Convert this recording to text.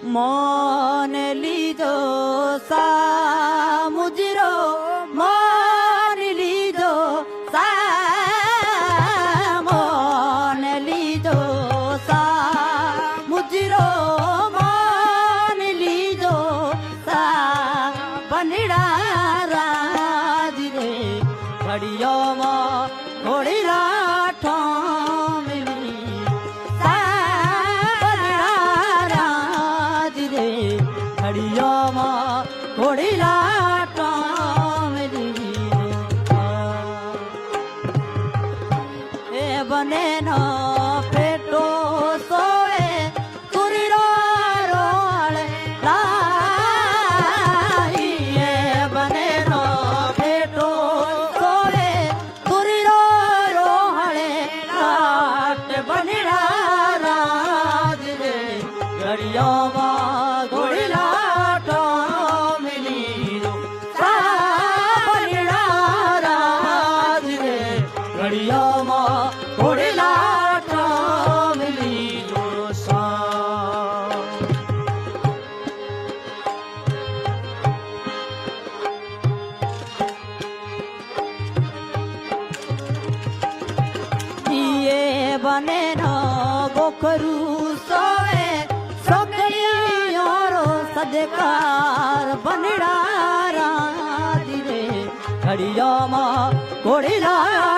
મોન લીધો સા મુજરો મોન લીધો સા મોન લીધો સા મુજરો મોન લીધો સા બનડા રાજ રે ઘડિયોમાં ઘોડી રાઠો ઘડિયોમાં ઘોડી લાટો એ બને નો પેટો સોએ તુરીડો રોળે લાઈ એ બને નો પેટો સોએ તુરીડો રોળે લાટ બનડા રાજ રે ઘડિયોમાં ઘોડી ઘડિયામાં ઘોડી લાટો મિલી દોસા દિયે બને નો ગોખરું સોવે સગડીયારો સદકાર બનડા રાજ રે ઘડિયામાં ઘોડી લાટો